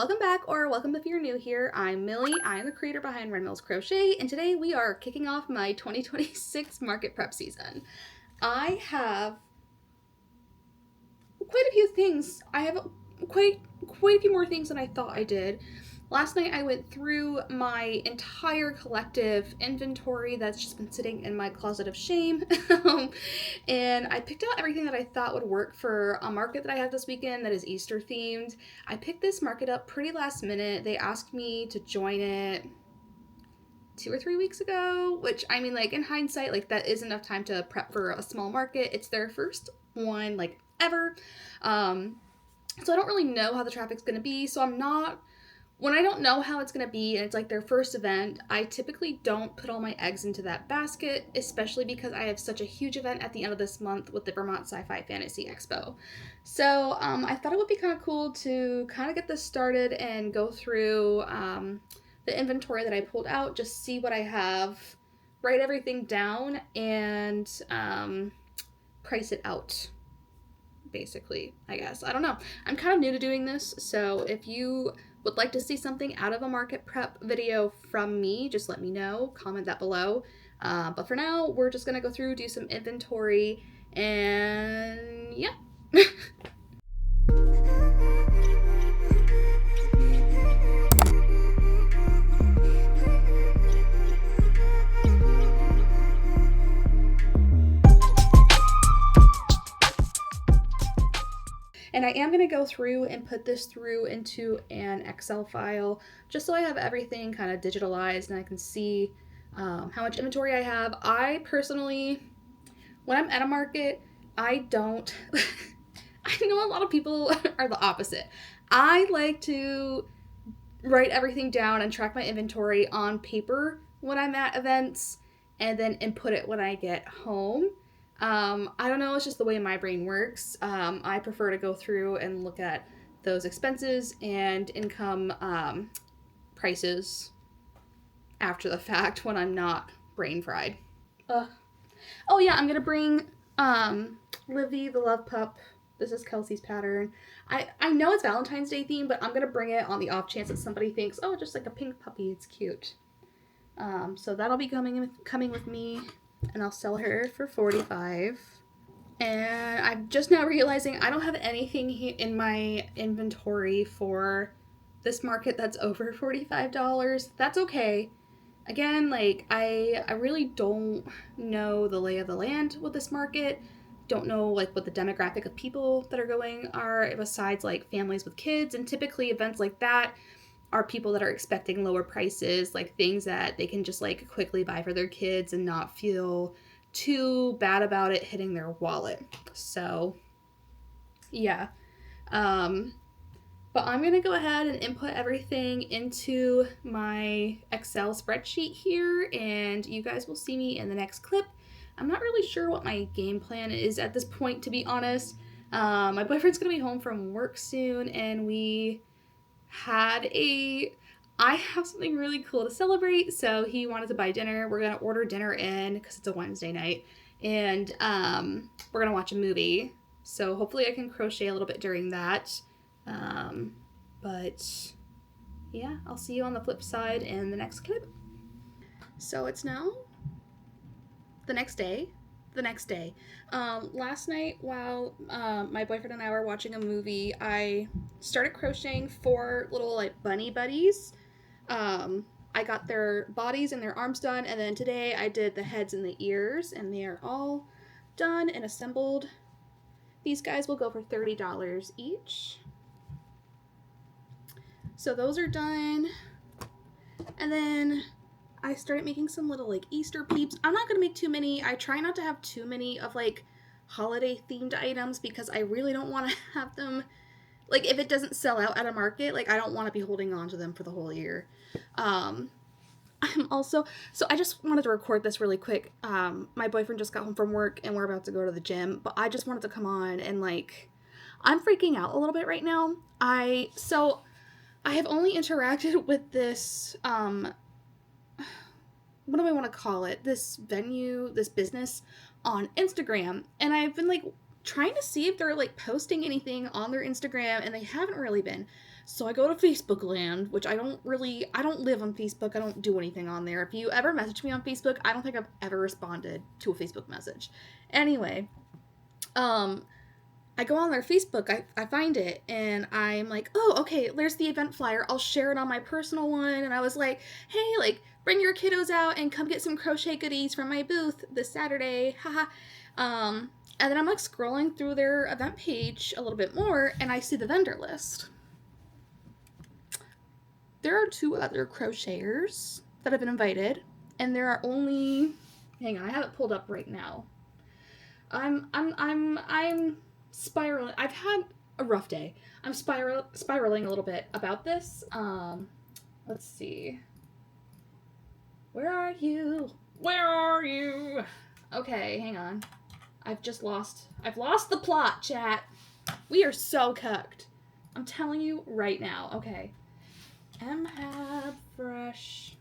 Welcome back, or welcome if you're new here. I'm Millie, I'm the creator behind Red Mills Crochet, and today we are kicking off my 2026 market prep season. I have quite a few things. I have quite a few more things than I thought I did. Last night I went through my entire collective inventory that's just been sitting in my closet of shame. And I picked out everything that I thought would work for a market that I have this weekend that is Easter themed. I picked this market up pretty last minute. They asked me to join it 2 or 3 weeks ago, which I mean, like, in hindsight, like, that is enough time to prep for a small market. It's their first one, like, ever. So I don't really know how the traffic's gonna be, so when I don't know how it's going to be and it's like their first event, I typically don't put all my eggs into that basket, especially because I have such a huge event at the end of this month with the Vermont Sci-Fi Fantasy Expo. So I thought it would be kind of cool to kind of get this started and go through the inventory that I pulled out, just see what I have, write everything down, and price it out. Basically, I guess. I don't know. I'm kind of new to doing this, so if you would like to see something out of a market prep video from me, just let me know. Comment that below. But for now, we're just going to go through, do some inventory, and yeah. And I am going to go through and put this through into an Excel file just so I have everything kind of digitalized and I can see how much inventory I have. I personally, when I'm at a market, I don't, I know a lot of people are the opposite. I like to write everything down and track my inventory on paper when I'm at events and then input it when I get home. I don't know, it's just the way my brain works. I prefer to go through and look at those expenses and income prices after the fact when I'm not brain fried. Oh yeah, I'm gonna bring Livie the Love Pup. This is Kelsey's pattern. I know it's Valentine's Day themed, but I'm gonna bring it on the off chance that somebody thinks, oh, just like a pink puppy, it's cute. So that'll be coming with me. And I'll sell her for $45. And I'm just now realizing I don't have anything in my inventory for this market that's over $45. That's okay. Again, like, I really don't know the lay of the land with this market. Don't know, like, what the demographic of people that are going are, besides, like, families with kids. And typically events like that are people that are expecting lower prices, like things that they can just like quickly buy for their kids and not feel too bad about it hitting their wallet. So yeah. But I'm going to go ahead and input everything into my Excel spreadsheet here, and you guys will see me in the next clip. I'm not really sure what my game plan is at this point, to be honest. My boyfriend's going to be home from work soon, and I have something really cool to celebrate, so he wanted to buy dinner. We're going to order dinner in because it's a Wednesday night, and we're going to watch a movie, so hopefully I can crochet a little bit during that. But yeah, I'll see you on the flip side in the next clip. So it's now the next day. Last night while my boyfriend and I were watching a movie, I started crocheting 4 little like bunny buddies. I got their bodies and their arms done, and then today I did the heads and the ears, and they are all done and assembled. These guys will go for $30 each. So those are done. And then I started making some little like Easter peeps. I'm not going to make too many. I try not to have too many of like holiday themed items because I really don't want to have them, like, if it doesn't sell out at a market, like, I don't want to be holding on to them for the whole year. So I just wanted to record this really quick. My boyfriend just got home from work and we're about to go to the gym, but I just wanted to come on and like, I'm freaking out a little bit right now. I have only interacted with this, what do I want to call it? This venue, this business on Instagram. And I've been like trying to see if they're like posting anything on their Instagram, and they haven't really been. So I go to Facebook land, which I don't live on Facebook. I don't do anything on there. If you ever message me on Facebook, I don't think I've ever responded to a Facebook message. Anyway, I go on their Facebook, I find it, and I'm like, oh, okay, there's the event flyer. I'll share it on my personal one. And I was like, hey, like, bring your kiddos out and come get some crochet goodies from my booth this Saturday. Haha. And then I'm like scrolling through their event page a little bit more, and I see the vendor list. There are 2 other crocheters that have been invited, and there are only, hang on, I have it pulled up right now. I'm spiraling. I've had a rough day. I'm spiraling a little bit about this. Let's see. Where are you? Where are you? Okay, hang on. I've lost the plot, chat. We are so cooked. I'm telling you right now. Okay. MHAB Fresh.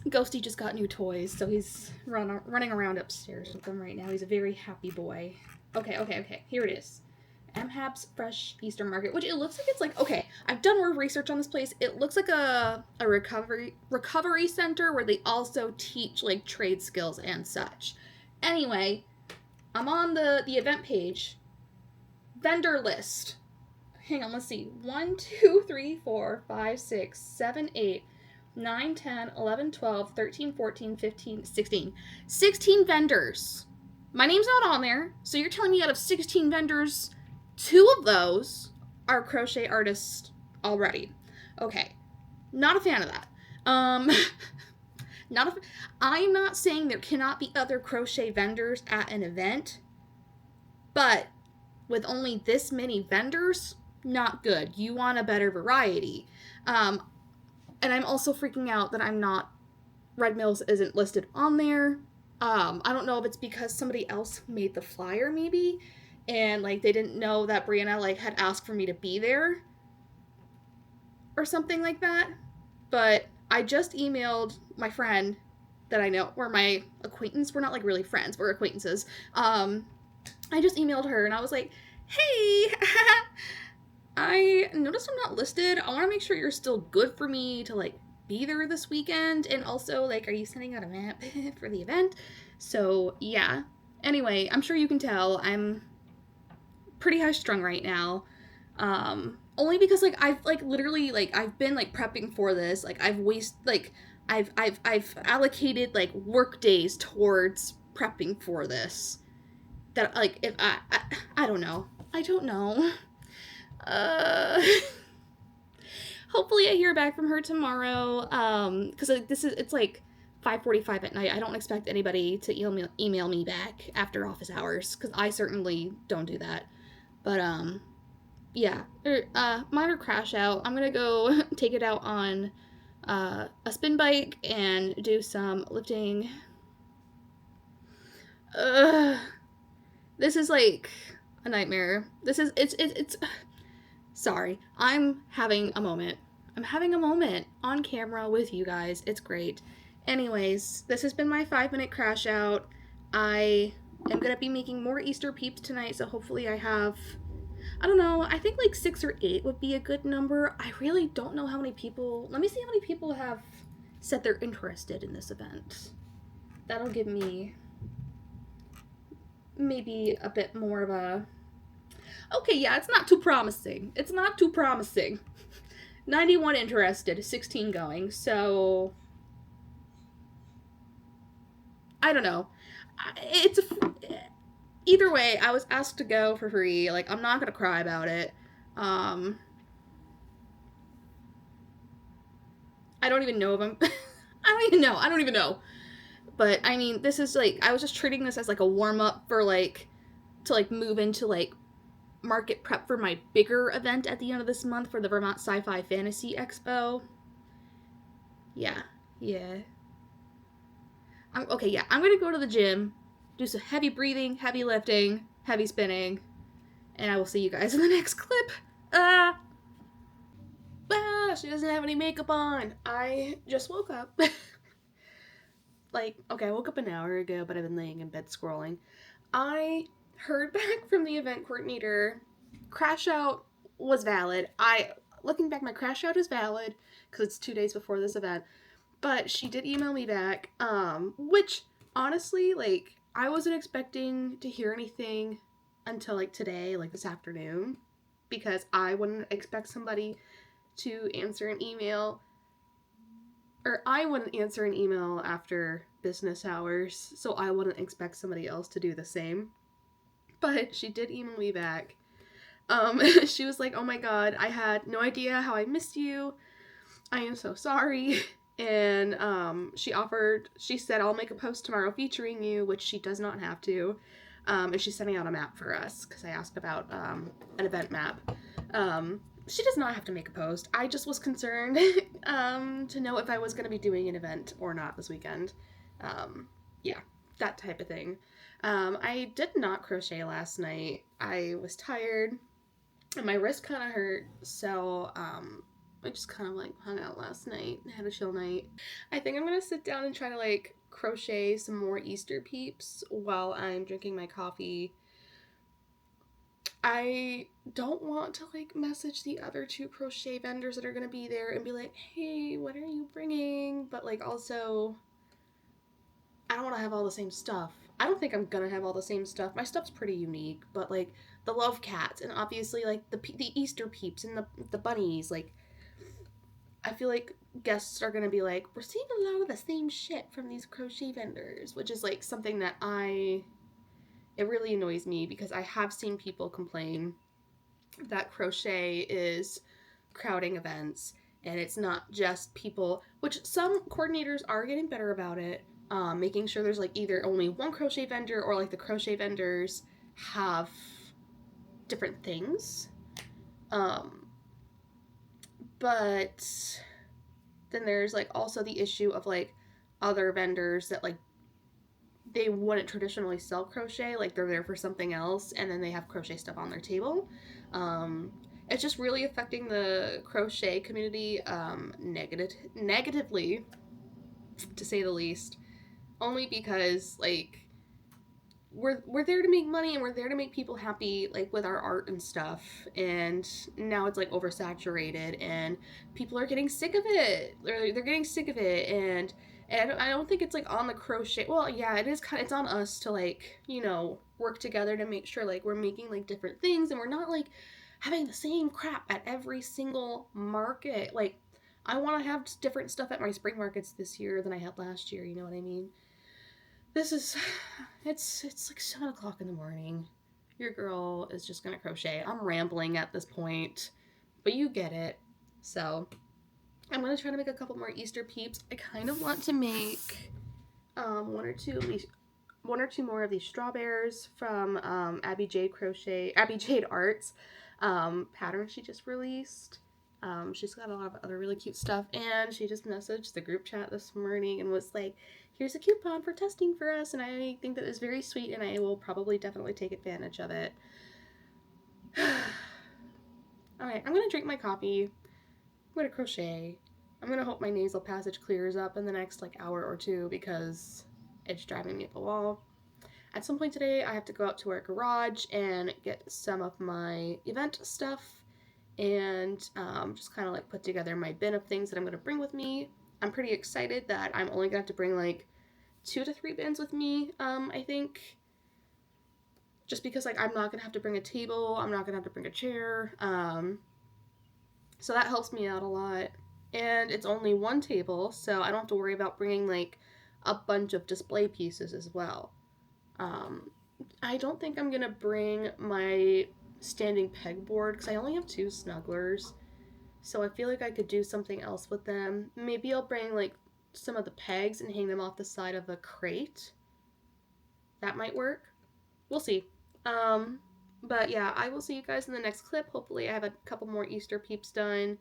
Ghosty just got new toys, so he's running around upstairs with them right now. He's a very happy boy. Okay. Here it is. MHAB's Fresh Easter Market, which it looks like it's like, okay, I've done more research on this place. It looks like a recovery center where they also teach like trade skills and such. Anyway, I'm on the event page. Vendor list. Hang on, let's see. 1, 2, 3, 4, 5, 6, 7, 8, 9, 10, 11, 12, 13, 14, 15, 16. 16 vendors. My name's not on there, so you're telling me out of 16 vendors, 2 of those are crochet artists already. Okay. Not a fan of that. I'm not saying there cannot be other crochet vendors at an event, but with only this many vendors, not good. You want a better variety. And I'm also freaking out that Red Mills isn't listed on there. I don't know if it's because somebody else made the flyer maybe, and like they didn't know that Brianna like had asked for me to be there or something like that. But I just emailed my friend that I know, or my acquaintance. We're not like really friends, we're acquaintances. I just emailed her and I was like, hey, I noticed I'm not listed. I want to make sure you're still good for me to like be there this weekend, and also like, are you sending out a map for the event? So yeah. Anyway, I'm sure you can tell I'm pretty high strung right now. Only because like I've like literally like I've been like prepping for this. Like I've allocated like work days towards prepping for this. That like if I don't know. I don't know. Hopefully I hear back from her tomorrow. Because it's like 5:45 at night. I don't expect anybody to email me back after office hours, because I certainly don't do that. But yeah. Minor crash out. I'm gonna go take it out on a spin bike and do some lifting. This is like a nightmare. It's sorry. I'm having a moment. I'm having a moment on camera with you guys. It's great. Anyways, this has been my 5-minute crash out. I am going to be making more Easter Peeps tonight, so hopefully I have, I don't know, I think like 6 or 8 would be a good number. I really don't know how many people, let me see how many people have said they're interested in this event. That'll give me maybe a bit more of a, okay, yeah, it's not too promising. It's not too promising. 91 interested, 16 going, so I don't know. It's either way, I was asked to go for free. Like, I'm not gonna cry about it. I don't even know if I'm I don't even know. But I mean, this is like, I was just treating this as like a warm-up for like to like move into like market prep for my bigger event at the end of this month for the Vermont Sci-Fi Fantasy Expo. Yeah. I'm gonna go to the gym, do some heavy breathing, heavy lifting, heavy spinning, and I will see you guys in the next clip. She doesn't have any makeup on. I just woke up. I woke up an hour ago, but I've been laying in bed scrolling. I heard back from the event coordinator crash out was valid. Looking back, my crash out is valid because it's 2 days before this event. But she did email me back, which honestly, like, I wasn't expecting to hear anything until like today, like this afternoon, because I wouldn't expect somebody to answer an email, or I wouldn't answer an email after business hours, so I wouldn't expect somebody else to do the same. But she did email me back. She was like, "Oh my god, I had no idea how I missed you. I am so sorry." And she said, "I'll make a post tomorrow featuring you," which she does not have to. And she's sending out a map for us because I asked about an event map. She does not have to make a post. I just was concerned to know if I was going to be doing an event or not this weekend. Yeah, that type of thing. I did not crochet last night. I was tired and my wrist kind of hurt, so I just kind of like hung out last night, had a chill night. I think I'm gonna sit down and try to like crochet some more Easter Peeps while I'm drinking my coffee. I don't want to like message the other 2 crochet vendors that are gonna be there and be like, "Hey, what are you bringing?" But like also, I don't want to have all the same stuff. I don't think I'm gonna have all the same stuff. My stuff's pretty unique, but like the love cats and obviously like the Easter Peeps and the bunnies, like I feel like guests are gonna be like, "We're seeing a lot of the same shit from these crochet vendors," which is like something that it really annoys me because I have seen people complain that crochet is crowding events and it's not just people, which some coordinators are getting better about it, making sure there's like either only one crochet vendor or like the crochet vendors have different things. But then there's like also the issue of like other vendors that like they wouldn't traditionally sell crochet, like they're there for something else and then they have crochet stuff on their table. It's just really affecting the crochet community negatively, to say the least, only because like we're there to make money and we're there to make people happy, like with our art and stuff, and now it's like oversaturated and people are getting sick of it. They're getting sick of it, and I don't think it's like on the crochet. Well, yeah, it is kind of, it's on us to like, you know, work together to make sure like we're making like different things and we're not like having the same crap at every single market. Like I want to have different stuff at my spring markets this year than I had last year, you know what I mean? This is, it's like 7 o'clock in the morning. Your girl is just gonna crochet. I'm rambling at this point, but you get it. So I'm gonna try to make a couple more Easter Peeps. I kind of want to make one or two more of these Strawbears from Abby Jade Arts pattern she just released. She's got a lot of other really cute stuff, and she just messaged the group chat this morning and was like, "Here's a coupon for testing for us," and I think that is very sweet, and I will probably definitely take advantage of it. Alright, I'm gonna drink my coffee. I'm gonna crochet. I'm gonna hope my nasal passage clears up in the next like hour or 2 because it's driving me up the wall. At some point today, I have to go out to our garage and get some of my event stuff and just kind of like put together my bin of things that I'm going to bring with me. I'm pretty excited that I'm only going to have to bring like 2 to 3 bins with me, I think. Just because like I'm not going to have to bring a table, I'm not going to have to bring a chair. So that helps me out a lot. And it's only one table, so I don't have to worry about bringing like a bunch of display pieces as well. I don't think I'm going to bring my standing pegboard because I only have 2 snugglers. So I feel like I could do something else with them. Maybe I'll bring like some of the pegs and hang them off the side of a crate. That might work. We'll see. But yeah, I will see you guys in the next clip. Hopefully I have a couple more Easter Peeps done.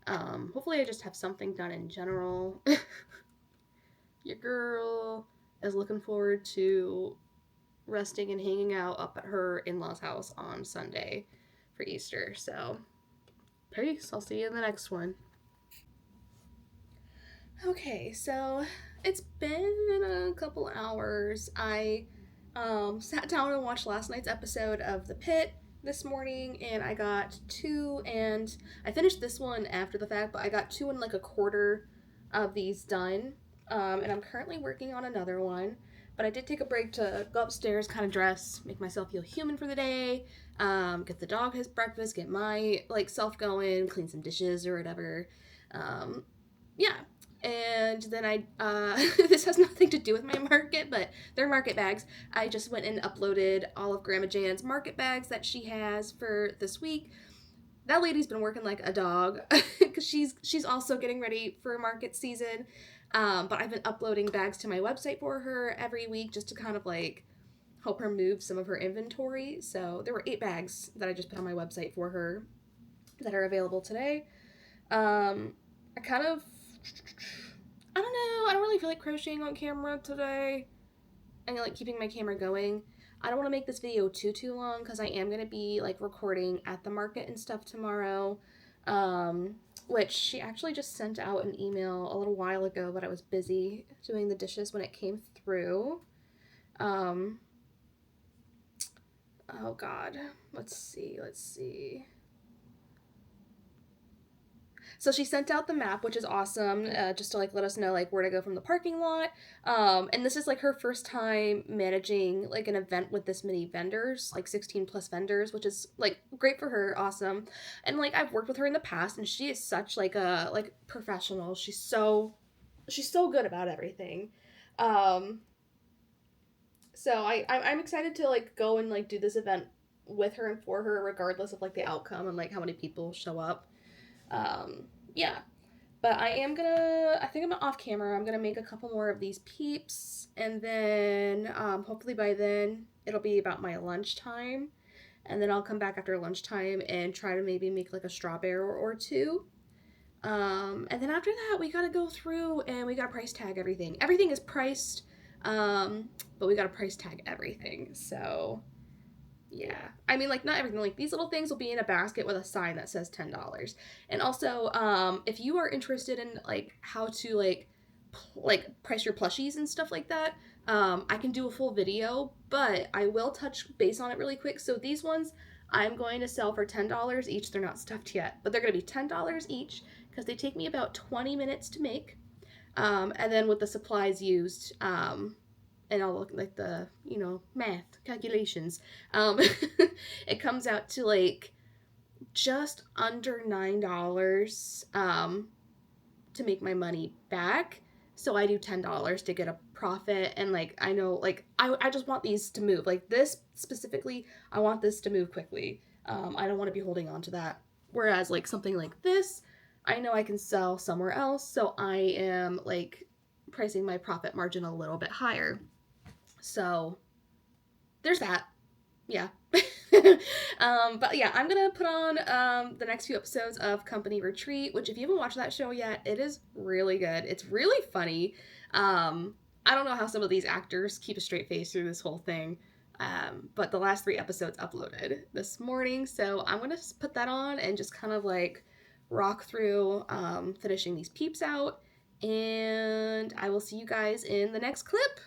Hopefully I just have something done in general. Your girl is looking forward to resting and hanging out up at her in-laws' house on Sunday for Easter. So, peace. I'll see you in the next one. Okay, so it's been a couple hours. I sat down and watched last night's episode of The Pit. this morning, and I got 2, and I finished this one after the fact, but I got 2 and like a quarter of these done, and I'm currently working on another one. But I did take a break to go upstairs, kind of dress, make myself feel human for the day, get the dog his breakfast, get my like self going, clean some dishes or whatever. Yeah. And then this has nothing to do with my market, but they're market bags. I just went and uploaded all of Grandma Jan's market bags that she has for this week. That lady's been working like a dog because she's also getting ready for market season. But I've been uploading bags to my website for her every week just to kind of like help her move some of her inventory. So there were 8 bags that I just put on my website for her that are available today. I kind of, I don't know, I don't really feel like crocheting on camera today and like keeping my camera going. I don't want to make this video too long because I am going to be like recording at the market and stuff tomorrow, which she actually just sent out an email a little while ago, but I was busy doing the dishes when it came through. Oh God, let's see. So she sent out the map, which is awesome, just to like let us know like where to go from the parking lot. And this is like her first time managing like an event with this many vendors, like 16 plus vendors, which is like great for her, awesome. And like I've worked with her in the past, and she is such like a like professional. She's so good about everything. So I'm excited to like go and like do this event with her and for her, regardless of like the outcome and like how many people show up. Yeah, but I think I'm off camera. I'm gonna make a couple more of these Peeps, and then hopefully by then it'll be about my lunchtime, and then I'll come back after lunchtime and try to maybe make like a Strawbear or 2. And then after that we gotta go through and we gotta price tag everything. Everything is priced, but we gotta price tag everything. So yeah. I mean, like, not everything. Like, these little things will be in a basket with a sign that says $10. And also, if you are interested in, like, how to, like, price your plushies and stuff like that, I can do a full video, but I will touch base on it really quick. So these ones, I'm going to sell for $10 each. They're not stuffed yet, but they're going to be $10 each because they take me about 20 minutes to make. And then with the supplies used, and all like the math calculations, it comes out to like just under $9 to make my money back. So I do $10 to get a profit, and like I know like I just want these to move. Like this specifically, I want this to move quickly. I don't want to be holding on to that. Whereas like something like this, I know I can sell somewhere else, so I am like pricing my profit margin a little bit higher. So there's that. Yeah. But yeah, I'm gonna put on the next few episodes of Company Retreat, which if you haven't watched that show yet, it is really good. It's really funny. I don't know how some of these actors keep a straight face through this whole thing. But the last 3 episodes uploaded this morning, so I'm gonna put that on and just kind of like rock through finishing these Peeps out, and I will see you guys in the next clip.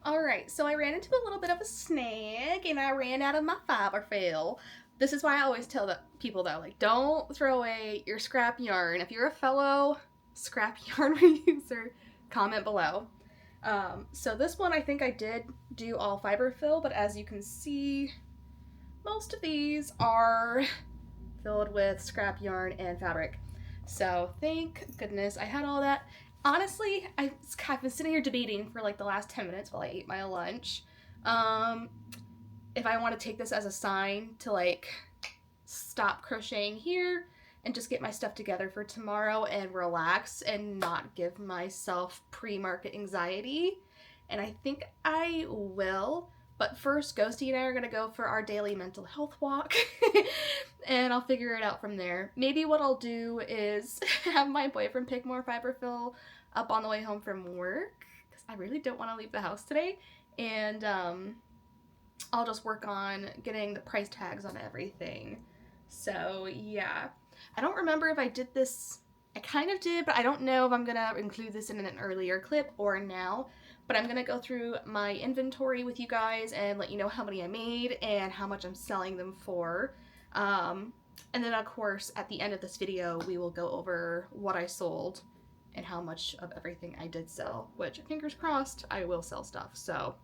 Alright, so I ran into a little bit of a snag, and I ran out of my fiber fill. This is why I always tell the people though, like, don't throw away your scrap yarn. If you're a fellow scrap yarn reuser, comment below. So this one I think I did do all fiber fill, but as you can see, most of these are filled with scrap yarn and fabric. So thank goodness I had all that. Honestly, I've been sitting here debating for like the last 10 minutes while I ate my lunch. If I want to take this as a sign to like stop crocheting here and just get my stuff together for tomorrow and relax and not give myself pre-market anxiety. And I think I will. But first, Ghosty and I are going to go for our daily mental health walk, and I'll figure it out from there. Maybe what I'll do is have my boyfriend pick more fiberfill up on the way home from work, because I really don't want to leave the house today, and I'll just work on getting the price tags on everything. So, yeah. I don't remember if I did this. I kind of did, but I don't know if I'm going to include this in an earlier clip or now. but I'm gonna go through my inventory with you guys and let you know how many I made and how much I'm selling them for. And then of course at the end of this video we will go over what I sold and how much of everything I did sell, which fingers crossed I will sell stuff. So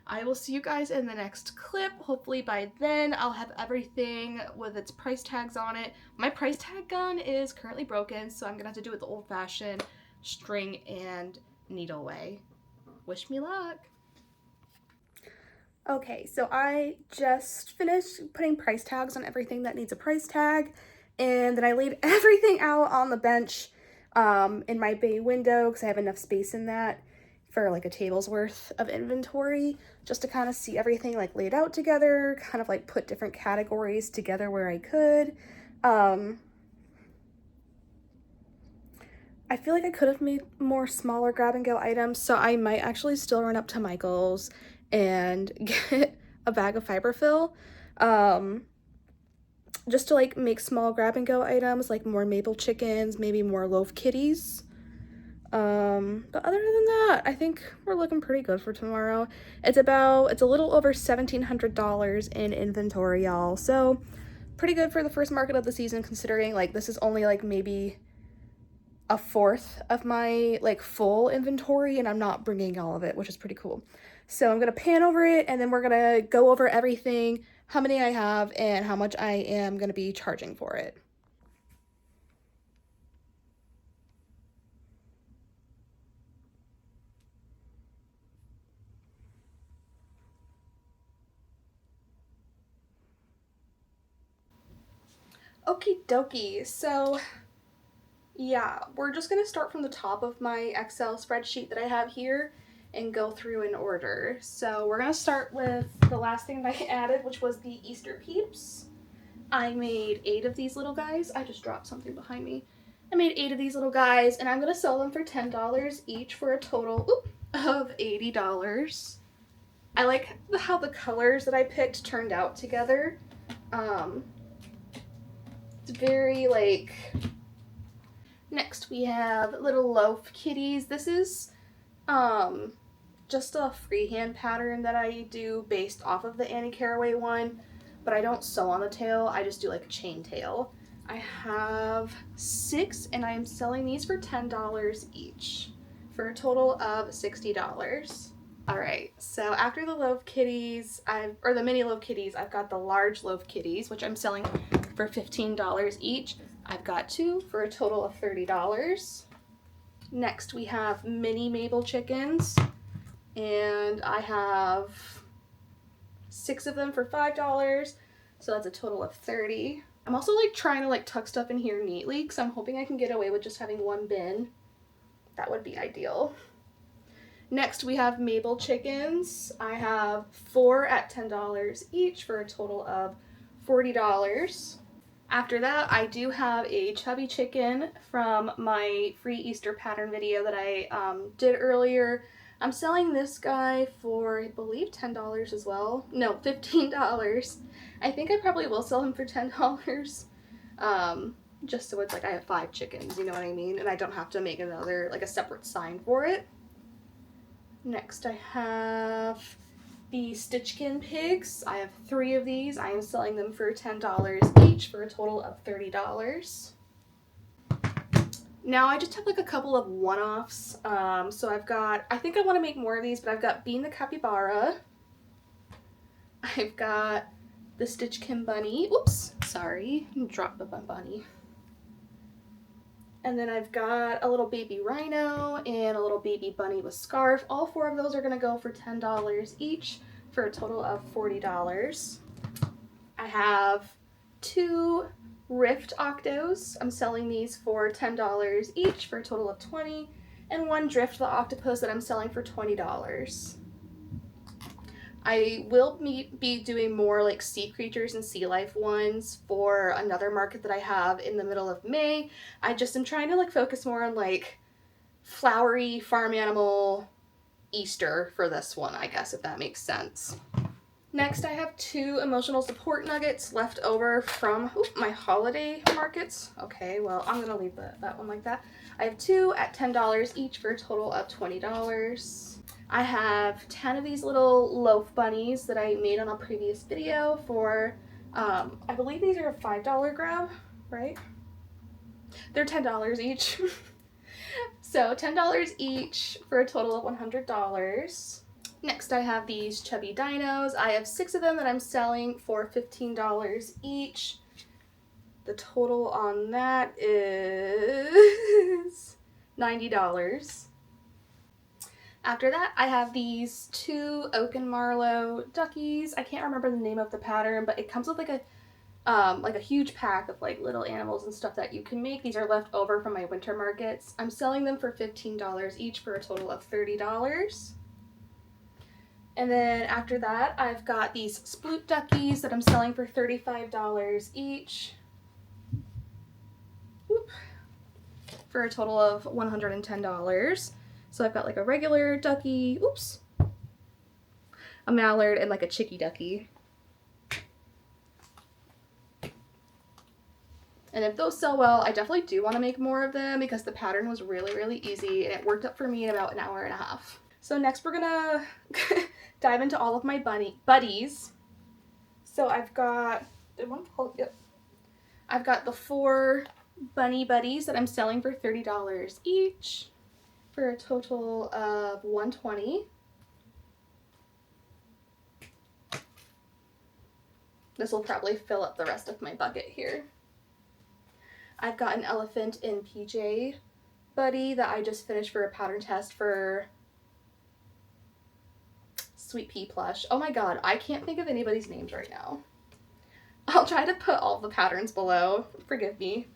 I will see you guys in the next clip. Hopefully by then I'll have everything with its price tags on it. My price tag gun is currently broken, so I'm gonna have to do it the old-fashioned string and needle way. Wish me luck. Okay, so I just finished putting price tags on everything that needs a price tag, and then I laid everything out on the bench in my bay window because I have enough space in that for like a table's worth of inventory, just to kind of see everything like laid out together, kind of like put different categories together where I could. I feel like I could have made more smaller grab and go items, so I might actually still run up to Michael's and get a bag of fiberfill, just to like make small grab and go items, like more Mabel chickens, maybe more Loaf Kitties. But other than that, I think we're looking pretty good for tomorrow. It's a little over $1,700 in inventory, y'all, so pretty good for the first market of the season, considering like this is only like maybe a fourth of my like full inventory and I'm not bringing all of it, which is pretty cool. So I'm gonna pan over it and then we're gonna go over everything, how many I have and how much I am gonna be charging for it. Okie dokie, so yeah, we're just gonna start from the top of my Excel spreadsheet that I have here and go through in order. So we're gonna start with the last thing that I added, which was the Easter Peeps. I made 8 of these little guys. I just dropped something behind me. I made 8 of these little guys and I'm gonna sell them for $10 each for a total of $80. I like how the colors that I picked turned out together. It's very like... Next we have little Loaf Kitties. This is just a freehand pattern that I do based off of the Annie Caraway one, but I don't sew on the tail, I just do like a chain tail. I have 6 and I am selling these for $10 each for a total of $60. Alright, so after the Loaf Kitties, or the mini Loaf Kitties, I've got the large Loaf Kitties, which I'm selling for $15 each. I've got 2 for a total of $30. Next we have mini Mabel chickens, and I have 6 of them for $5, so that's a total of $30. I'm also like trying to like tuck stuff in here neatly because I'm hoping I can get away with just having one bin. That would be ideal. Next we have Mabel chickens. I have 4 at $10 each for a total of $40. After that, I do have a chubby chicken from my free Easter pattern video that I did earlier. I'm selling this guy for, I believe, $10 as well. No, $15. I think I probably will sell him for $10. Just so it's like I have 5 chickens, you know what I mean? And I don't have to make another, like a separate sign for it. Next I have the Stitchkin Pigs. I have 3 of these. I am selling them for $10 each for a total of $30. Now I just have like a couple of one-offs. So I've got, I think I want to make more of these, but I've got Belle the Capybara. I've got the Stitchkin Bunny. Oops, sorry, dropped the bunny. And then I've got a little baby rhino and a little baby bunny with scarf. All 4 of those are going to go for $10 each for a total of $40. I have 2 Rift Octos. I'm selling these for $10 each for a total of $20. And 1 Drift the Octopus that I'm selling for $20. I will be doing more like sea creatures and sea life ones for another market that I have in the middle of May. I just am trying to like focus more on like flowery farm animal Easter for this one, I guess, if that makes sense. Next, I have 2 emotional support nuggets left over from my holiday markets. Okay, well, I'm gonna leave that one like that. I have 2 at $10 each for a total of $20. I have 10 of these little loaf bunnies that I made on a previous video for, I believe these are a $5 grab, right? They're $10 each. So $10 each for a total of $100. Next I have these Chubby Dinos. I have 6 of them that I'm selling for $15 each. The total on that is $90. After that, I have these 2 Oak and Marlow duckies. I can't remember the name of the pattern, but it comes with like a huge pack of like little animals and stuff that you can make. These are left over from my winter markets. I'm selling them for $15 each for a total of $30. And then after that, I've got these sploot duckies that I'm selling for $35 each. Whoop. For a total of $110. So I've got like a regular ducky, oops, a mallard, and like a chicky ducky. And if those sell well, I definitely do want to make more of them because the pattern was really, really easy and it worked up for me in about an hour and a half. So next we're gonna dive into all of my buddies. So I've got, yep. I've got the 4 bunny buddies that I'm selling for $30 each for a total of $120. This will probably fill up the rest of my bucket here. I've got an elephant in PJ buddy that I just finished for a pattern test for Sweet Pea Plush. Oh my god, I can't think of anybody's names right now. I'll try to put all the patterns below. Forgive me.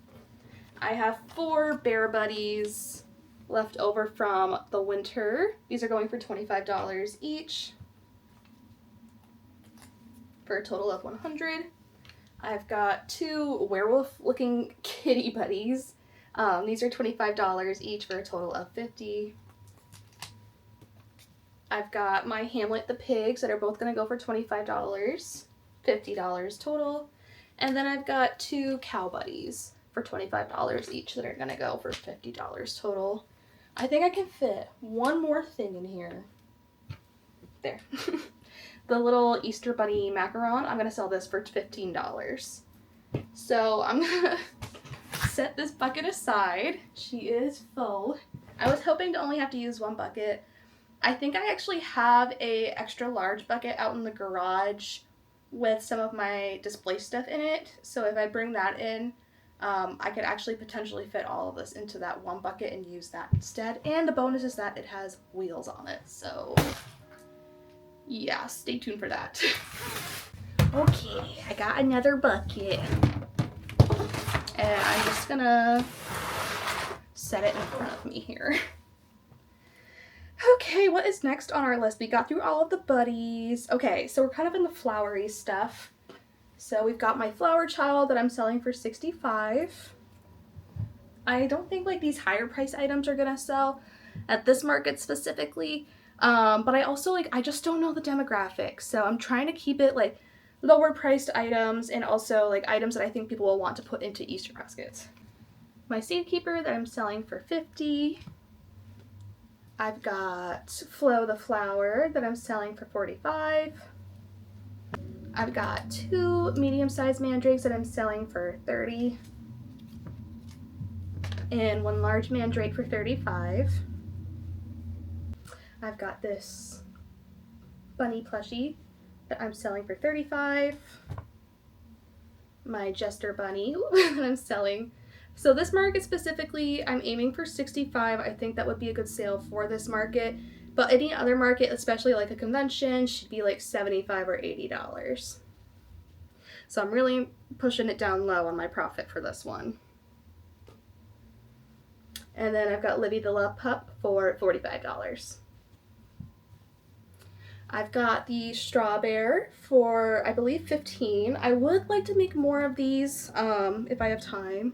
I have 4 bear buddies left over from the winter. These are going for $25 each for a total of $100. I've got 2 werewolf-looking kitty buddies. These are $25 each for a total of $50. I've got my Hamlet the pigs that are both going to go for $25, $50 total. And then I've got 2 cow buddies for $25 each that are going to go for $50 total. I think I can fit one more thing in here. There. The little Easter Bunny macaron, I'm going to sell this for $15. So I'm going to set this bucket aside. She is full. I was hoping to only have to use 1 bucket. I think I actually have a extra large bucket out in the garage with some of my display stuff in it. So if I bring that in, I could actually potentially fit all of this into that 1 bucket and use that instead. And the bonus is that it has wheels on it. So yeah, stay tuned for that. Okay, I got another bucket. And I'm just gonna set it in front of me here. Okay, what is next on our list? We got through all of the buddies. Okay, so we're kind of in the flowery stuff. So we've got my flower child that I'm selling for $65. I don't think like these higher price items are gonna sell at this market specifically. But I also I just don't know the demographics. So I'm trying to keep it like lower priced items and also like items that I think people will want to put into Easter baskets. My Seedkeeper that I'm selling for $50. I've got Flo the flower that I'm selling for $45. I've got 2 medium-sized mandrakes that I'm selling for $30. And 1 large mandrake for $35. I've got this bunny plushie that I'm selling for $35. My Jester Bunny that I'm selling. So this market specifically, I'm aiming for $65. I think that would be a good sale for this market. But any other market, especially like a convention, should be like $75 or $80. So I'm really pushing it down low on my profit for this one. And then I've got Livie the Love Pup for $45. I've got the Strawbear for, I believe, $15. I would like to make more of these if I have time.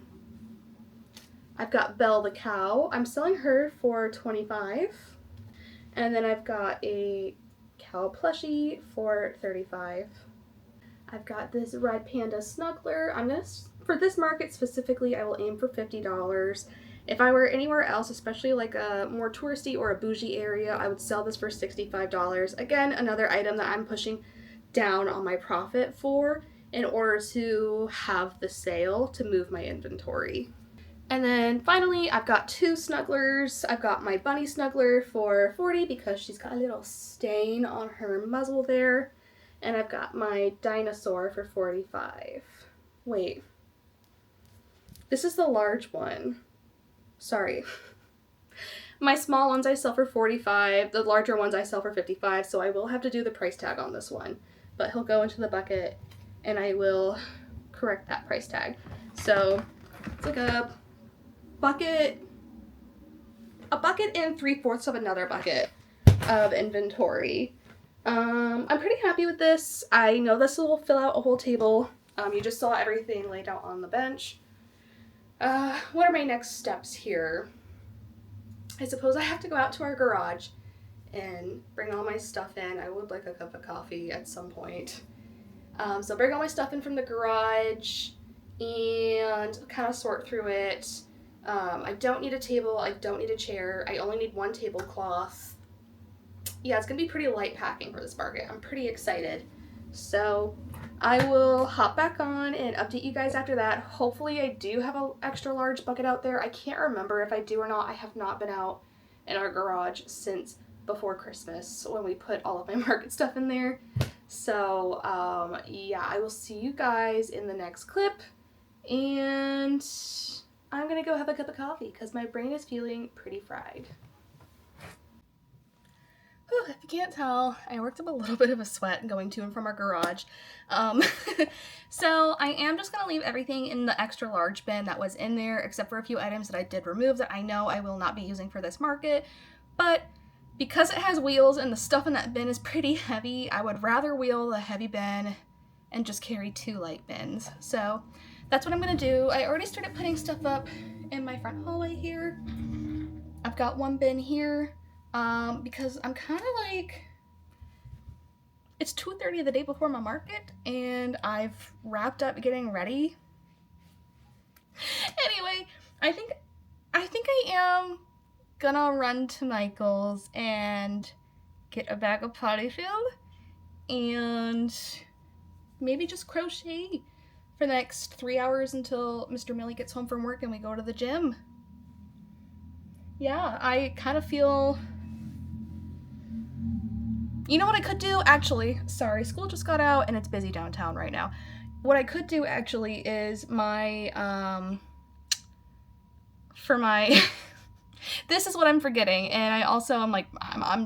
I've got Belle the Cow. I'm selling her for $25. And then I've got a cow plushie for $35. I've got this red panda snuggler. For this market specifically, I will aim for $50. If I were anywhere else, especially like a more touristy or a bougie area, I would sell this for $65. Again, another item that I'm pushing down on my profit for in order to have the sale to move my inventory. And then finally, I've got two snugglers. I've got my bunny snuggler for $40 because she's got a little stain on her muzzle there. And I've got my dinosaur for $45. Wait. This is the large one. Sorry. My small ones I sell for $45. The larger ones I sell for $55. So I will have to do the price tag on this one. But he'll go into the bucket and I will correct that price tag. So it's like a bucket and 3/4 of another bucket of inventory. I'm pretty happy with this. I know this will fill out a whole table. You just saw everything laid out on the bench. What are my next steps here? I suppose I have to go out to our garage and bring all my stuff in. I would like a cup of coffee at some point. So bring all my stuff in from the garage and kind of sort through it. I don't need a table. I don't need a chair. I only need one tablecloth. Yeah, it's going to be pretty light packing for this market. I'm pretty excited. So I will hop back on and update you guys after that. Hopefully I do have an extra large bucket out there. I can't remember if I do or not. I have not been out in our garage since before Christmas when we put all of my market stuff in there. So yeah, I will see you guys in the next clip. And I'm going to go have a cup of coffee because my brain is feeling pretty fried. Whew, if you can't tell, I worked up a little bit of a sweat going to and from our garage. So I am just going to leave everything in the extra large bin that was in there, except for a few items that I did remove that I know I will not be using for this market. But because it has wheels and the stuff in that bin is pretty heavy, I would rather wheel the heavy bin and just carry 2 light bins. So that's what I'm going to do. I already started putting stuff up in my front hallway here. I've got one bin here. Because I'm kind of like, it's 2:30 the day before my market, and I've wrapped up getting ready. Anyway, I think I am gonna run to Michael's and get a bag of potty fill, and maybe just crochet for the next 3 hours until Mr. Millie gets home from work and we go to the gym. Yeah, I kind of feel... You know what I could do? Actually, sorry, school just got out and it's busy downtown right now. What I could do actually is my, for my, this is what I'm forgetting. And I also am like,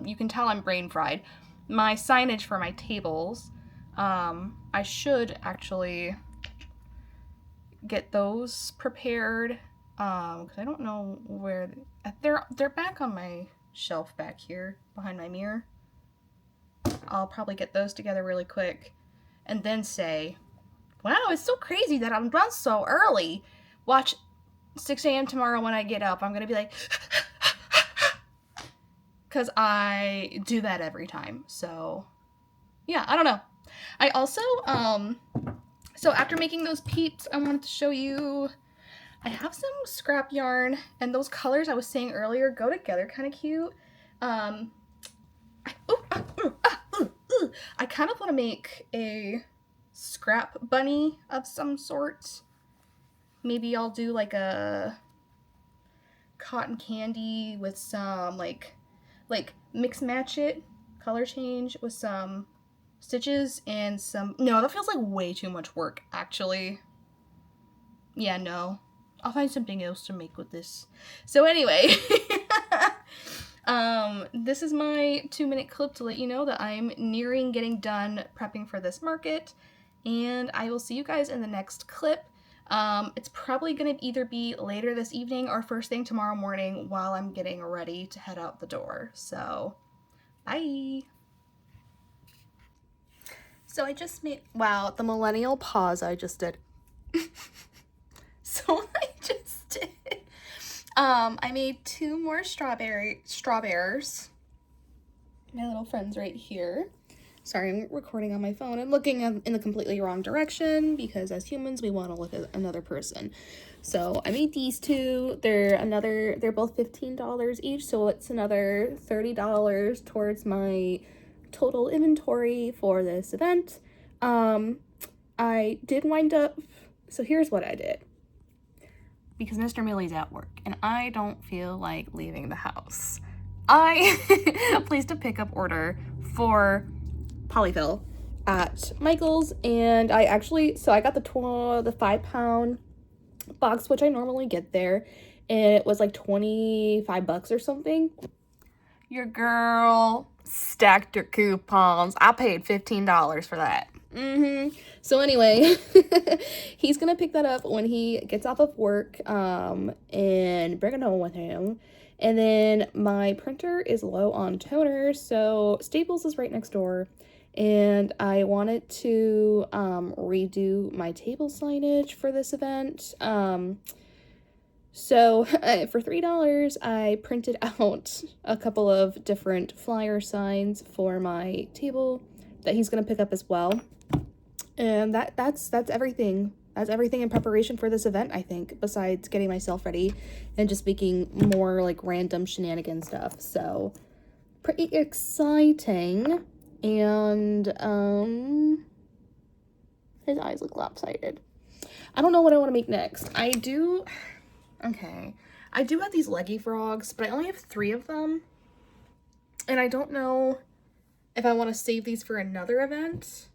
you can tell I'm brain fried. My signage for my tables, I should actually get those prepared. Cause I don't know where, they're back on my shelf back here behind my mirror. I'll probably get those together really quick and then say, wow, it's so crazy that I'm done so early. Watch 6 a.m. tomorrow when I get up. I'm going to be like, because I do that every time. So yeah, I don't know. I also, so after making those peeps, I wanted to show you, I have some scrap yarn and those colors I was saying earlier go together kind of cute. I kind of want to make a scrap bunny of some sort. Maybe I'll do like a cotton candy with some like mix match it, color change with some stitches and some, no, that feels like way too much work actually. Yeah, no, I'll find something else to make with this. So anyway, this is my 2-minute clip to let you know that I'm nearing getting done prepping for this market, and I will see you guys in the next clip. It's probably going to either be later this evening or first thing tomorrow morning while I'm getting ready to head out the door. So, bye! So I just made, wow, the millennial pause I just did. So I just did. I made 2 more strawbears. My little friends right here. Sorry, I'm recording on my phone. I'm looking in the completely wrong direction because as humans, we want to look at another person. So I made these two. They're both $15 each, so it's another $30 towards my total inventory for this event. I did wind up, so here's what I did. Because Mr. Millie's at work and I don't feel like leaving the house, I placed a pickup order for polyfill at Michael's, and I got the 5-pound box, which I normally get there, and it was like $25 or something. Your girl stacked your coupons. I paid $15 for that. So anyway, he's gonna pick that up when he gets off of work, and bring it home with him. And then my printer is low on toner, so Staples is right next door, and I wanted to redo my table signage for this event. So for $3, I printed out a couple of different flyer signs for my table that he's gonna pick up as well. And that's everything. That's everything in preparation for this event, I think, besides getting myself ready and just making more like random shenanigan stuff. So pretty exciting. And his eyes look lopsided. I don't know what I want to make next. I do have these leggy frogs, but I only have 3 of them. And I don't know if I want to save these for another event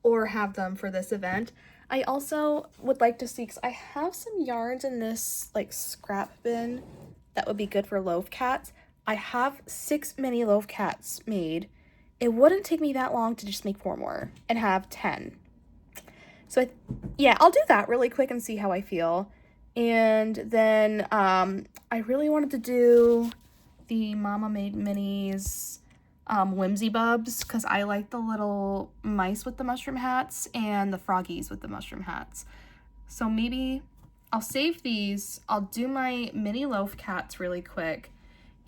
or have them for this event. I also would like to see, because I have some yarns in this like scrap bin that would be good for loaf cats. I have 6 mini loaf cats made. It wouldn't take me that long to just make 4 more and have 10. So yeah, I'll do that really quick and see how I feel. And then I really wanted to do the Mama Made Minis Whimsy Bubs, because I like the little mice with the mushroom hats and the froggies with the mushroom hats. So maybe I'll save these. I'll do my mini loaf cats really quick.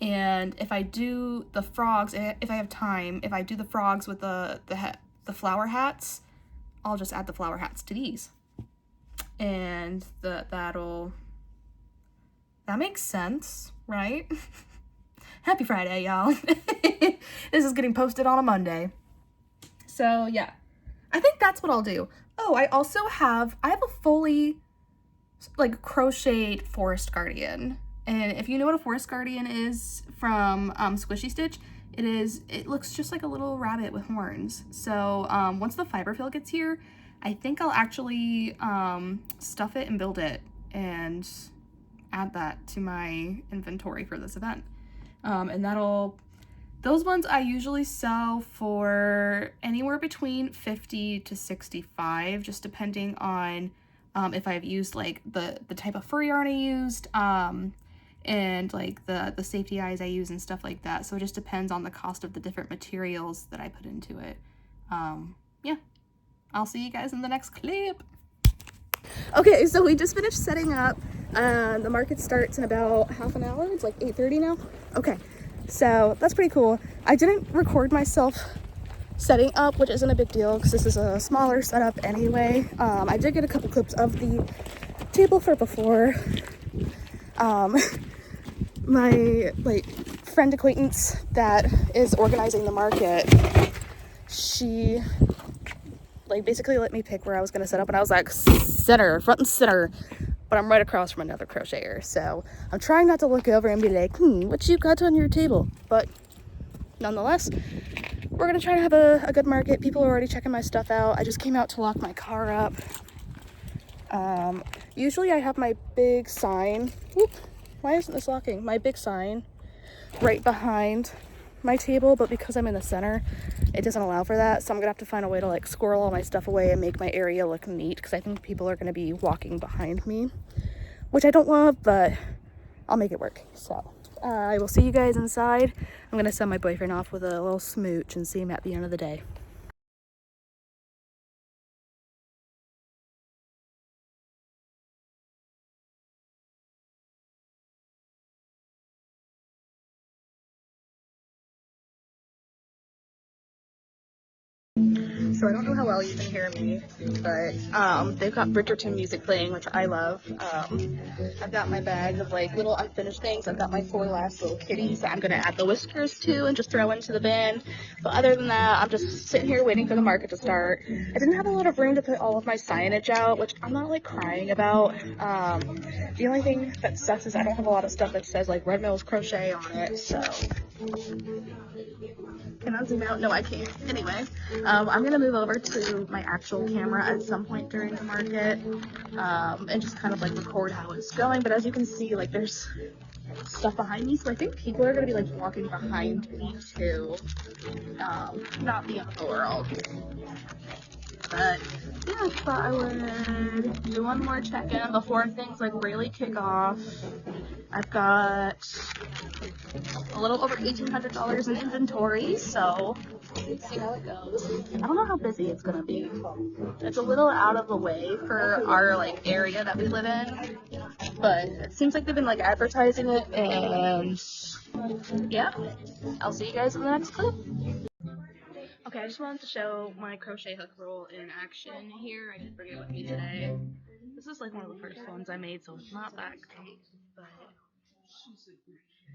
And if I do the frogs, if I have time, if I do the frogs with the flower hats, I'll just add the flower hats to these. And that makes sense, right? Happy Friday, y'all. This is getting posted on a Monday. So yeah, I think that's what I'll do. Oh, I have a fully like crocheted Forest Guardian. And if you know what a Forest Guardian is from Squishy Stitch, it looks just like a little rabbit with horns. So once the fiberfill gets here, I think I'll actually stuff it and build it and add that to my inventory for this event. And those ones I usually sell for anywhere between $50 to $65, just depending on if I've used like the type of fur yarn I used, and like the safety eyes I use and stuff like that. So it just depends on the cost of the different materials that I put into it. Yeah, I'll see you guys in the next clip. Okay, so we just finished setting up. The market starts in about half an hour. It's like 8:30 now. Okay, so that's pretty cool. I didn't record myself setting up, which isn't a big deal because this is a smaller setup anyway. I did get a couple clips of the table for before. My like friend acquaintance that is organizing the market, she like basically let me pick where I was gonna set up, and I was like, center, front and center. But I'm right across from another crocheter, so I'm trying not to look over and be like, what you got on your table? But nonetheless, we're gonna try to have a good market. People are already checking my stuff out. I just came out to lock my car up. Usually I have my big sign. Whoop, why isn't this locking? My big sign right behind my table, but because I'm in the center, it doesn't allow for that. So I'm gonna have to find a way to like squirrel all my stuff away and make my area look neat, because I think people are gonna be walking behind me, which I don't love, but I'll make it work. So I will see you guys inside. I'm gonna send my boyfriend off with a little smooch and see him at the end of the day. so I don't know how well you can hear me, but they've got Bridgerton music playing, which I love. I've got my bag of like little unfinished things. I've got my 4 last little kitties that I'm gonna add the whiskers to and just throw into the bin. But other than that, I'm just sitting here waiting for the market to start. I didn't have a lot of room to put all of my signage out, which I'm not like crying about. The only thing that sucks is I don't have a lot of stuff that says like Red Mills Crochet on it, so. Can I zoom out? No, I can't. Anyway, I'm going to move over to my actual camera at some point during the market, and just kind of like record how it's going. But as you can see, like there's stuff behind me, so I think people are going to be like walking behind me too. Not the end of the world. But yeah, I thought I would do one more check-in before things like really kick off. I've got a little over $1,800 in inventory, so let's see how it goes. I don't know how busy it's gonna be. It's a little out of the way for our like area that we live in, but it seems like they've been like advertising it, and yeah, I'll see you guys in the next clip. Okay, I just wanted to show my crochet hook roll in action here. I did bring it with me today. This is like one of the first ones I made, so it's not that great, but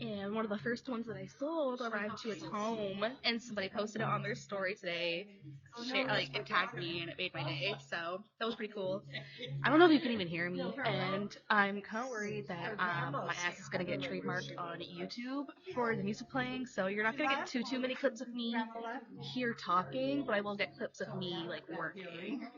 and one of the first ones that I sold arrived to its home, and somebody posted it on their story today, and tagged me, and it made my day, so that was pretty cool. I don't know if you can even hear me, and I'm kind of worried that my ass is going to get trademarked on YouTube for the music playing, so you're not going to get too many clips of me here talking, but I will get clips of me, like, working.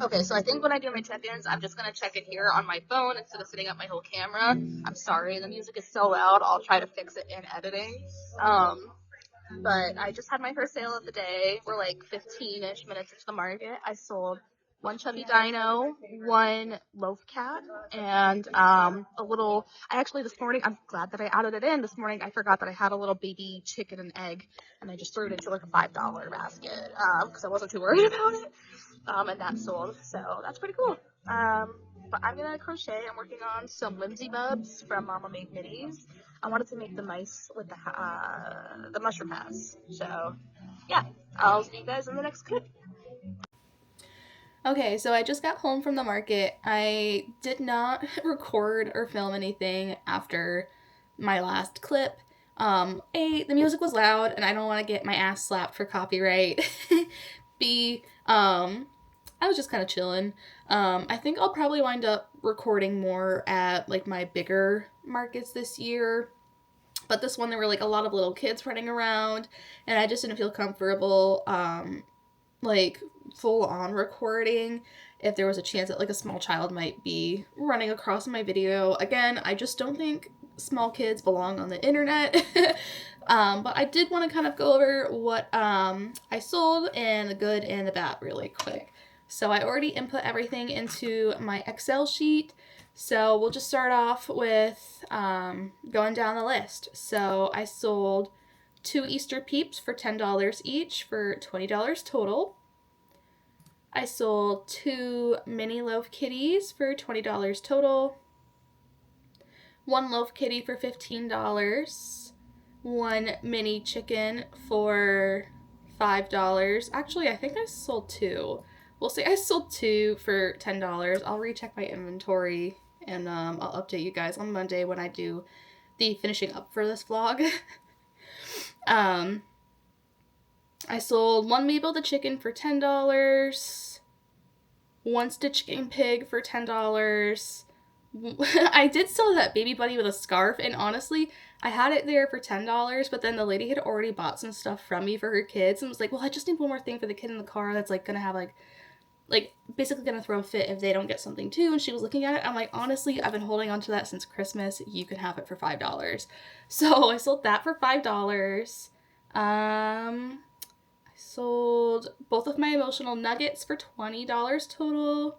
Okay, so I think when I do my check-ins, I'm just going to check it here on my phone instead of setting up my whole camera. I'm sorry, the music is so loud. I'll try to fix it in editing. But I just had my first sale of the day. We're like 15-ish minutes into the market. I sold 1 Chubby Dino, 1 Loaf Cat, and this morning, I'm glad that I added it in. This morning, I forgot that I had a little baby chicken and egg, and I just threw it into like a $5 basket, because I wasn't too worried about it. And that sold, so that's pretty cool. But I'm gonna crochet. I'm working on some Whimsy Bubs from Mama Made Minis. I wanted to make the mice with the mushroom hats. So, yeah, I'll see you guys in the next clip. Okay, so I just got home from the market. I did not record or film anything after my last clip. A, the music was loud, and I don't want to get my ass slapped for copyright. B, I was just kind of chilling. I think I'll probably wind up recording more at like my bigger markets this year. But this one, there were like a lot of little kids running around, and I just didn't feel comfortable, like full on recording if there was a chance that like a small child might be running across my video. Again, I just don't think small kids belong on the internet. But I did want to kind of go over what I sold and the good and the bad really quick. So I already input everything into my Excel sheet. So we'll just start off with going down the list. So I sold 2 Easter Peeps for $10 each for $20 total. I sold 2 mini Loaf Kitties for $20 total. 1 Loaf Kitty for $15. 1 mini chicken for $5. Actually, I think I sold 2. We'll say I sold 2 for $10. I'll recheck my inventory, and I'll update you guys on Monday when I do the finishing up for this vlog. I sold 1 Mabel the Chicken for $10. 1 Stitchkin Pig for $10. I did sell that baby bunny with a scarf, and honestly, I had it there for $10, but then the lady had already bought some stuff from me for her kids, and was like, well, I just need one more thing for the kid in the car that's, like, gonna have, like, basically gonna throw a fit if they don't get something, too, and she was looking at it. I'm like, honestly, I've been holding on to that since Christmas. You can have it for $5. So I sold that for $5. I sold both of my emotional nuggets for $20 total.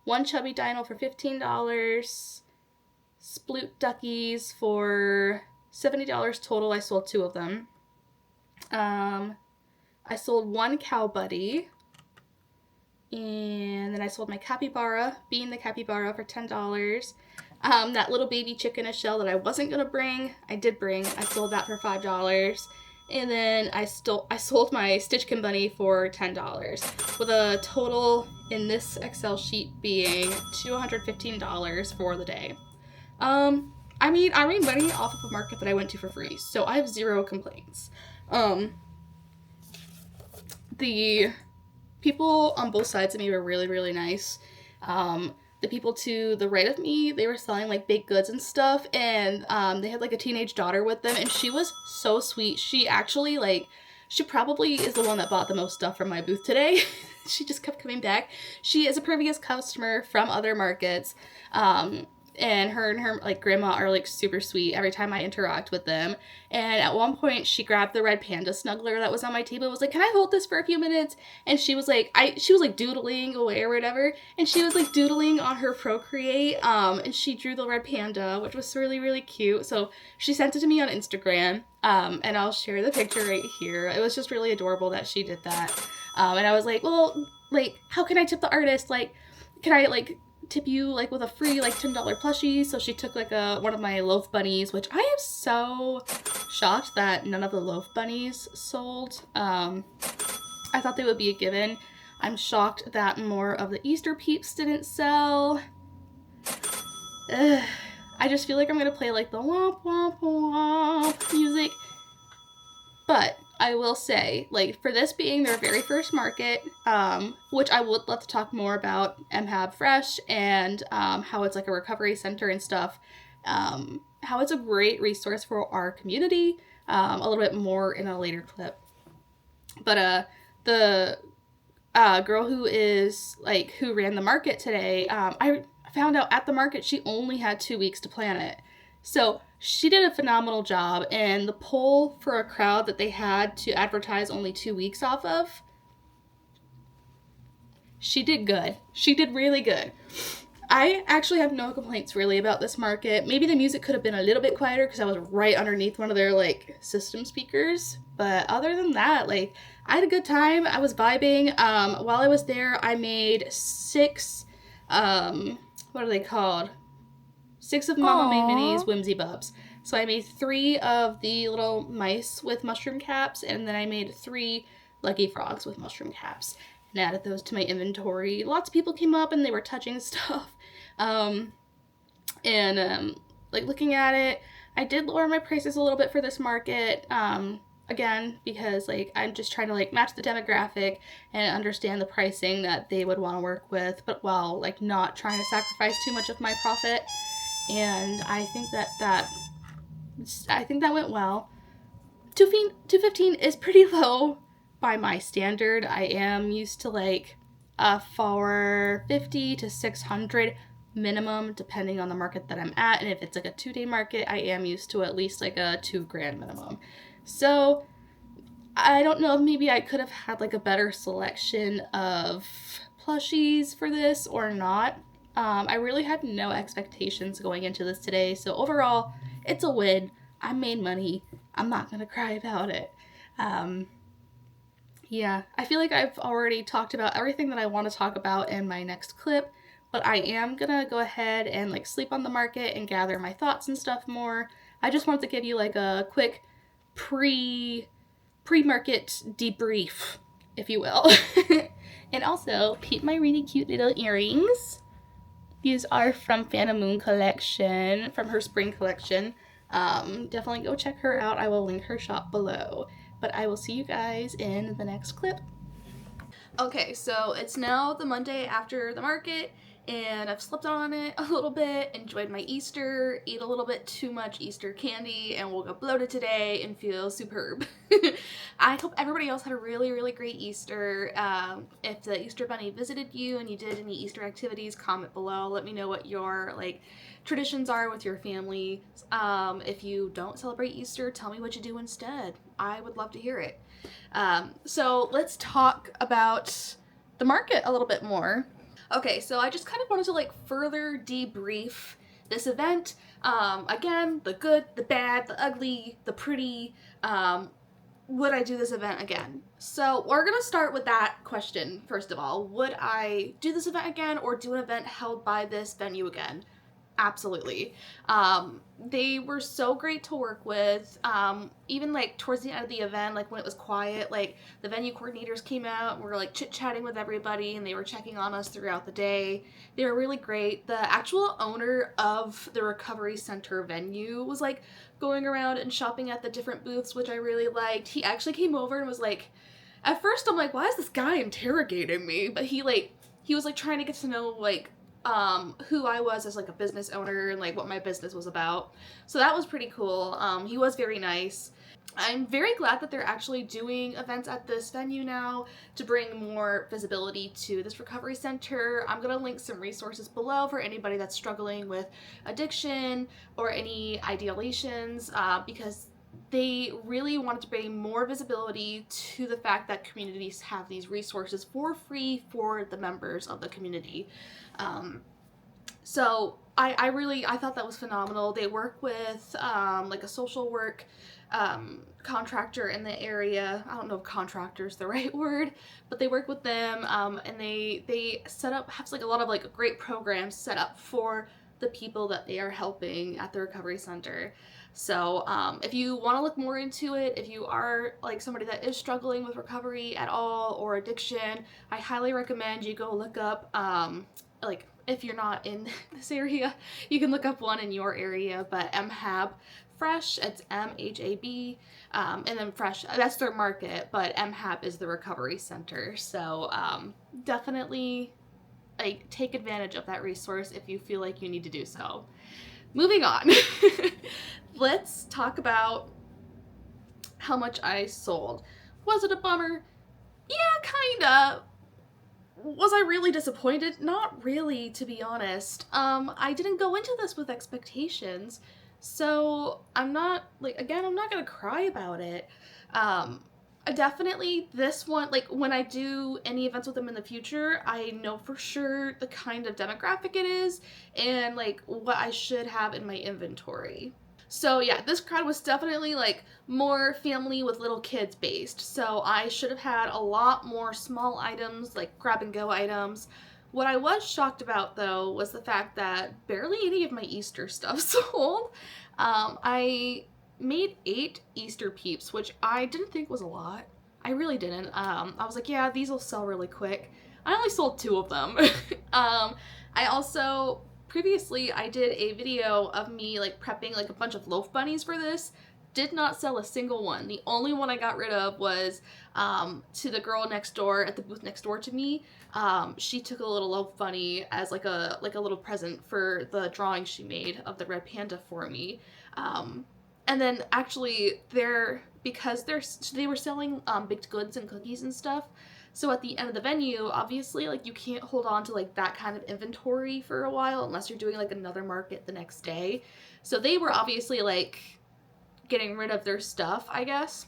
1 Chubby Dino for $15. Sploot duckies for $70 total. I sold 2 of them. I sold 1 cow buddy. And then I sold my capybara, Being the Capybara, for $10. That little baby chicken a shell that I wasn't going to bring, I did bring. I sold that for $5. And then I sold my Stitchkin Bunny for $10, with a total in this Excel sheet being $215 for the day. I made money off of a market that I went to for free, so I have zero complaints. The people on both sides of me were really, really nice. The people to the right of me, they were selling like baked goods and stuff, and they had like a teenage daughter with them, and she was so sweet. She actually she probably is the one that bought the most stuff from my booth today. She just kept coming back. She is a previous customer from other markets. And her like grandma are like super sweet every time I interact with them. And at one point she grabbed the red panda snuggler that was on my table and was like, "Can I hold this for a few minutes?" And she was like doodling away or whatever, and she was like doodling on her Procreate, and she drew the red panda, which was really, really cute. So she sent it to me on Instagram, and I'll share the picture right here. It was just really adorable that she did that. And I was like, well, like, how can I tip the artist? Like, can I like tip you like with a free like $10 plushie? So she took like one of my Loaf Bunnies, which I am so shocked that none of the Loaf Bunnies sold. I thought they would be a given. I'm shocked that more of the Easter Peeps didn't sell. I just feel like I'm gonna play like the womp womp womp music. But I will say, like, for this being their very first market, which I would love to talk more about MHAB Fresh and how it's like a recovery center and stuff, how it's a great resource for our community, a little bit more in a later clip. But the girl who ran the market today, I found out at the market she only had 2 weeks to plan it. So she did a phenomenal job, and the poll for a crowd that they had to advertise only 2 weeks off of, she did good. She did really good. I actually have no complaints really about this market. Maybe the music could have been a little bit quieter because I was right underneath one of their like system speakers. But other than that, like, I had a good time. I was vibing. While I was there, I made 6, what are they called? 6 of Mama Made Minis Whimsy Bubs. So I made 3 of the little mice with mushroom caps, and then I made 3 Lucky Frogs with mushroom caps, and added those to my inventory. Lots of people came up and they were touching stuff. Like, looking at it, I did lower my prices a little bit for this market. Again, because like I'm just trying to like match the demographic and understand the pricing that they would want to work with, but while like not trying to sacrifice too much of my profit. And I think that went well. $215 is pretty low by my standard. I am used to like a $450 to $600 minimum, depending on the market that I'm at. And if it's like a 2-day market, I am used to at least like a $2,000 minimum. So I don't know if maybe I could have had like a better selection of plushies for this or not. I really had no expectations going into this today, so overall, it's a win. I made money. I'm not gonna cry about it. Yeah, I feel like I've already talked about everything that I want to talk about in my next clip, but I am gonna go ahead and like sleep on the market and gather my thoughts and stuff more. I just wanted to give you like a quick pre-market debrief, if you will. And also, peep my really cute little earrings. These are from Phantom Moon collection, from her spring collection. Definitely go check her out. I will link her shop below. But I will see you guys in the next clip. Okay, so it's now the Monday after the market, and I've slept on it a little bit, enjoyed my Easter, ate a little bit too much Easter candy, and woke up bloated today and feel superb. I hope everybody else had a really, really great Easter. If the Easter Bunny visited you and you did any Easter activities, comment below. Let me know what your traditions are with your family. If you don't celebrate Easter, tell me what you do instead. I would love to hear it. So let's talk about the market a little bit more. Okay, so I just kind of wanted to further debrief this event. Again, the good, the bad, the ugly, the pretty. Would I do this event again? So we're gonna start with that question first of all. Would I do this event again or do an event held by this venue again? Absolutely. They were so great to work with. Even like towards the end of the event, like when it was quiet, like the venue coordinators came out and were like chit-chatting with everybody, and they were checking on us throughout the day. They were really great. The actual owner of the recovery center venue was like going around and shopping at the different booths, which I really liked. He actually came over and was like, at first I'm like, why is this guy interrogating me? But he was like trying to get to know like who I was as like a business owner and like what my business was about. So that was pretty cool. He was very nice. I'm very glad that they're actually doing events at this venue now to bring more visibility to this recovery center. I'm going to link some resources below for anybody that's struggling with addiction or any ideations, because they really wanted to bring more visibility to the fact that communities have these resources for free for the members of the community. So I thought that was phenomenal. They work with like a social work contractor in the area. I don't know if contractor is the right word, but they work with them, and they set up, have like a lot of like great programs set up for the people that they are helping at the recovery center. So if you want to look more into it, if you are like somebody that is struggling with recovery at all or addiction, I highly recommend you go look up like if you're not in this area, you can look up one in your area, but MHAB Fresh, it's MHAB, and then Fresh, that's their market, but MHAB is the recovery center. So definitely like take advantage of that resource if you feel like you need to do so. Moving on. Let's talk about how much I sold. Was it a bummer? Yeah, kinda. Was I really disappointed? Not really, to be honest. I didn't go into this with expectations, so I'm not, like, again, I'm not gonna cry about it. Definitely this one, like, when I do any events with them in the future, I know for sure the kind of demographic it is and, like, what I should have in my inventory. So yeah, this crowd was definitely like more family with little kids based. So I should have had a lot more small items, like grab and go items. What I was shocked about though was the fact that barely any of my Easter stuff sold. I made 8 Easter Peeps, which I didn't think was a lot. I really didn't. I was like, yeah, these will sell really quick. I only sold 2 of them. I also previously I did a video of me like prepping like a bunch of Loaf Bunnies for this. Did not sell a single one. The only one I got rid of was to the girl next door at the booth next door to me. She took a little Loaf Bunny as like a little present for the drawing she made of the red panda for me. And then actually because they were selling baked goods and cookies and stuff. So at the end of the venue, obviously, like, you can't hold on to, like, that kind of inventory for a while unless you're doing, like, another market the next day. So they were obviously, like, getting rid of their stuff, I guess.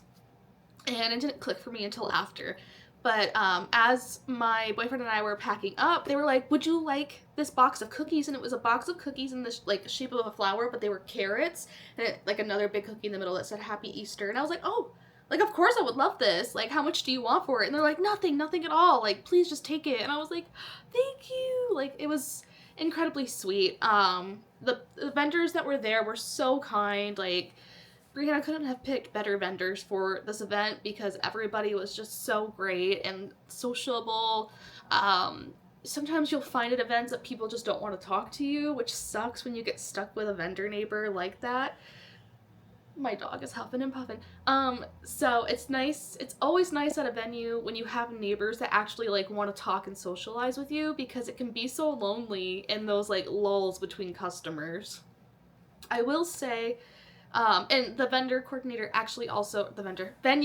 And it didn't click for me until after. But as my boyfriend and I were packing up, they were like, would you like this box of cookies? And it was a box of cookies in the, like, shape of a flower, but they were carrots. And, like, another big cookie in the middle that said Happy Easter. And I was like, oh, like, of course I would love this. Like, how much do you want for it? And they're like, nothing at all. Like, please just take it. And I was like, thank you. Like, it was incredibly sweet. The vendors that were there were so kind. Like, Brianna couldn't have picked better vendors for this event because everybody was just so great and sociable. Sometimes you'll find at events that people just don't want to talk to you, which sucks when you get stuck with a vendor neighbor like that. My dog is huffing and puffing. So it's nice. It's always nice at a venue when you have neighbors that actually like want to talk and socialize with you, because it can be so lonely in those like lulls between customers. I will say, and the venue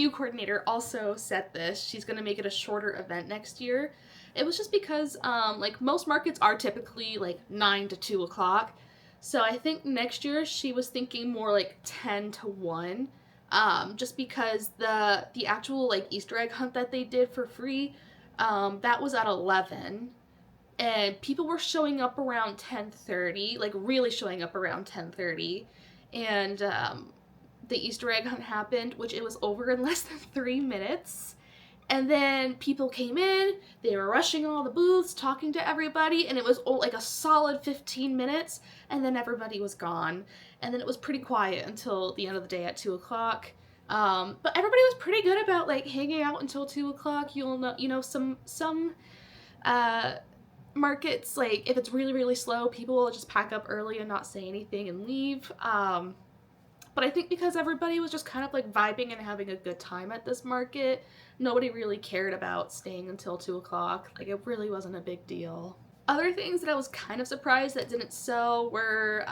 coordinator also said this. She's going to make it a shorter event next year. It was just because, like, most markets are typically like 9 to 2 o'clock. So I think next year she was thinking more like 10 to 1, just because the actual like Easter egg hunt that they did for free, that was at 11, and people were showing up around 10:30, like really showing up around 10:30, and the Easter egg hunt happened, which it was over in less than 3 minutes. And then people came in, they were rushing all the booths, talking to everybody, and it was like a solid 15 minutes, and then everybody was gone. And then it was pretty quiet until the end of the day at 2 o'clock. But everybody was pretty good about like hanging out until 2 o'clock. You'll know, you know, some markets, like if it's really, really slow, people will just pack up early and not say anything and leave. But I think because everybody was just kind of like vibing and having a good time at this market, nobody really cared about staying until 2 o'clock. Like it really wasn't a big deal. Other things that I was kind of surprised that didn't sell were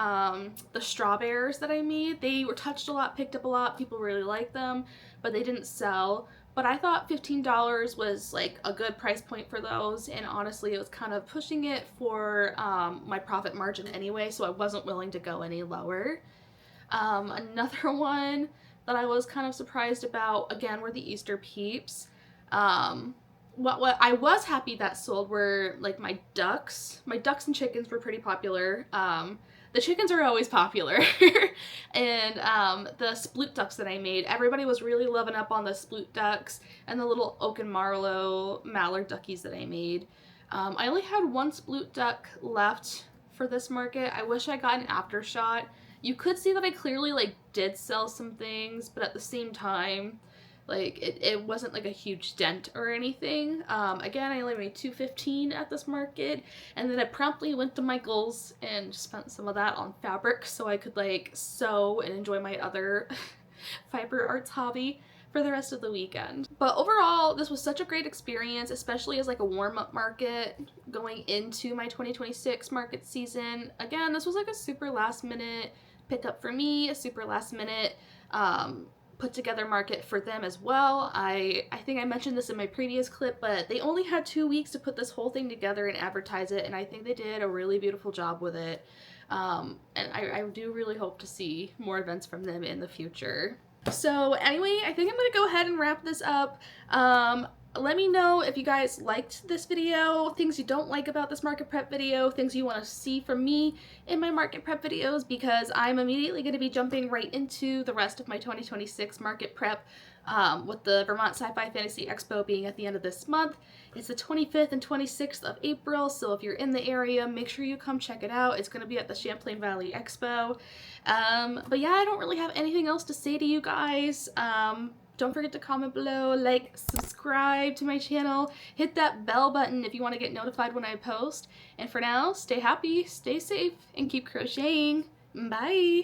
the Strawbears that I made. They were touched a lot, picked up a lot, people really liked them, but they didn't sell. But I thought $15 was like a good price point for those, and honestly it was kind of pushing it for my profit margin anyway, so I wasn't willing to go any lower. Another one that I was kind of surprised about, again, were the Easter Peeps. What I was happy that sold were like my ducks. My ducks and chickens were pretty popular. The chickens are always popular. And the sploot ducks that I made, everybody was really loving up on the sploot ducks and the little oak and marlow mallard duckies that I made. I only had one sploot duck left for this market. I wish I got an after shot. You could see that I clearly like did sell some things, but at the same time, like it wasn't like a huge dent or anything. Again, I only made $2.15 at this market, and then I promptly went to Michael's and spent some of that on fabric so I could like sew and enjoy my other fiber arts hobby for the rest of the weekend. But overall, this was such a great experience, especially as like a warm-up market going into my 2026 market season. Again, this was like a super last minute pickup for me, a super last minute put together market for them as well. I think I mentioned this in my previous clip, but they only had 2 weeks to put this whole thing together and advertise it, and I think they did a really beautiful job with it. And I do really hope to see more events from them in the future. So anyway, I think I'm going to go ahead and wrap this up. Let me know if you guys liked this video, things you don't like about this market prep video, things you want to see from me in my market prep videos, because I'm immediately going to be jumping right into the rest of my 2026 market prep with the Vermont Sci-Fi Fantasy Expo being at the end of this month. It's the 25th and 26th of April, so if you're in the area, make sure you come check it out. It's going to be at the Champlain Valley Expo. But yeah, I don't really have anything else to say to you guys. Don't forget to comment below, like, subscribe to my channel, hit that bell button if you want to get notified when I post. And for now, stay happy, stay safe, and keep crocheting. Bye!